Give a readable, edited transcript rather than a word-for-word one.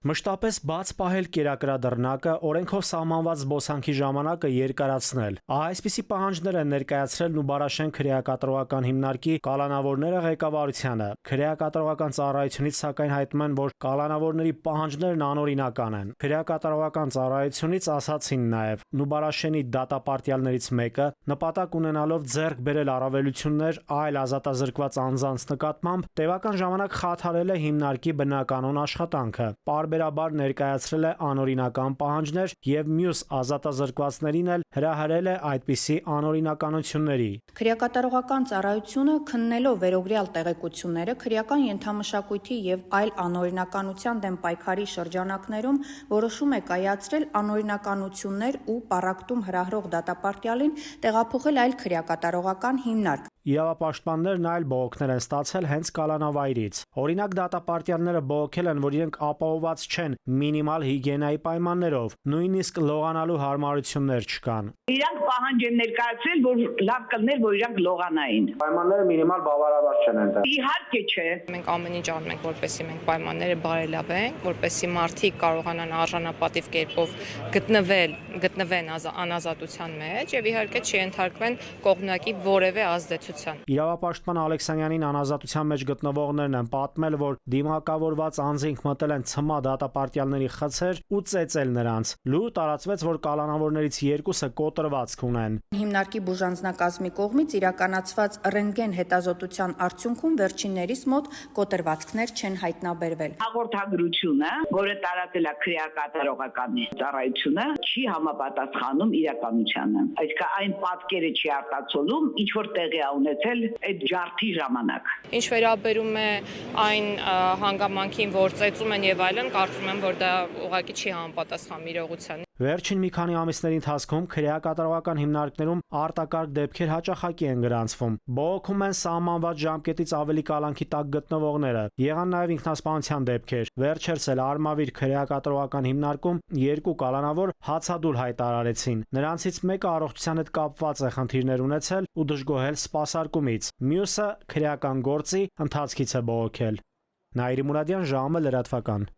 Մշտապես բաց պահել կերակրադռնակը, օրենքով սահմանված զբոսանքի ժամանակը երկարացնել։ Այսպիսի պահանջներ են ներկայացրել Նուբարաշեն քրեակատարողական հիմնարկի կալանավորները ղեկավարությանը։ Քրեակատարողական ծառայությունից սակայն հայտնում են, որ կալանավորների պահանջներն անօրինական են։ Քրեակատարողական ծառայությունից ասացին նաև, Նուբարաշենի դատապարտյալներից մեկը նպատակ ունենալով ձեռք բերել առավելություններ այլ ազատազրկված անձանց նկատմամբ, տևական ժամանակ խաթարել է հիմնարկի բնականոն աշխատանքը։ Պարբերաբար ներկայացրել է անօրինական պահանջներ եւ մյուս ազատազրկվածներին էլ հրահրել է այդպիսի անօրինականությունների։ Քրեակատարողական ծառայությունը քննելով վերօրյալ տեղեկությունները քրեական ենթամշակույթի եւ այլ անօրինականության դեմ պայքարի շրջանակներում որոշում է կայացրել անօրինականություններ ու պառակտում հրահրող դատապարտյալին տեղափոխել այլ քրեակատարողական հիմնարկ։ Իրավապաշտպաններն այլ բողոքներ են ստացել հենց կալանավայրից։ Օրինակ դատապարտյալները բողոքել են, որ իրենք ապահովված չեն մինիմալ հիգիենայի պայմաններով, նույնիսկ լողանալու հարմարություններ չկան։ Իրանք պահանջ են ներկայացրել, որ լավ կլներ, որ իրանք լողանային։ Պայմանները մինիմալ բավարարված չեն այնտեղ։ Իհարկե չէ։ Մենք ամեն ինչ անում ենք, որպեսզի մենք պայմանները բարելավենք, որպեսզի մարդիկ կարողանան արժանապատիվ կերպով գտնվեն անազատության մեջ եւ իհարկե չենթարկվեն կողմնակի որևէ ազդեցության։ Իրավապաշտպան Ալեքսանյանին անազատության մեջ գտնվողներն են պատմել, որ դիմակավորված անձինք մտել են ցմա դատապարտյալների խցեր ու ծեծել նրանց։ Լու տարածվեց, որ կալանավորներից երկուսը կոտրվածք ունեն։ Հիմնարկի բուժանձնակազմի կողմից իրականացված ռենտգեն հետազոտության արդյունքում վերջիններիս մոտ կոտրվածքներ չեն հայտնաբերվել։ Հաղորդագրությունը, որը տարածել է քրեակատարողական ծառայությունը, չի համապատասխանում իրականությանը։ Այսինքն այն պատկերը չի արտացոլում, ինչ որ տեղի է ունեցել այդ ջարդի ժամանակ։ Ինչ վերաբերում է այն հանգամանքին, որ ծեծում են եւ այլն, կարծում եմ, որ դա ուղղակի չի համապատասխանում իրողությանը։ Վերջին մի քանի ամիսների ընթացքում քրեակատարողական հիմնարկներում արտակարգ դեպքեր հաճախակի են գրանցվում։ Բողոքում են սահմանված ժամկետից ավելի կալանքի տակ գտնվողները։ Եղան նաև ինքնասպանության դեպքեր։ Վերջերս էլ Արմավիր քրեակատարողական հիմնարկում երկու կալանավոր հացադուլ հայտարարեցին։ Նրանցից մեկը առողջության հետ կապված է խնդիրներ ունեցել ու դժգոհել սպասարկումից։ Մյուսը քրեական գործի ընթացքից է բողոքել։ Նաիրի Մուրադյան, ժամը լրատվական։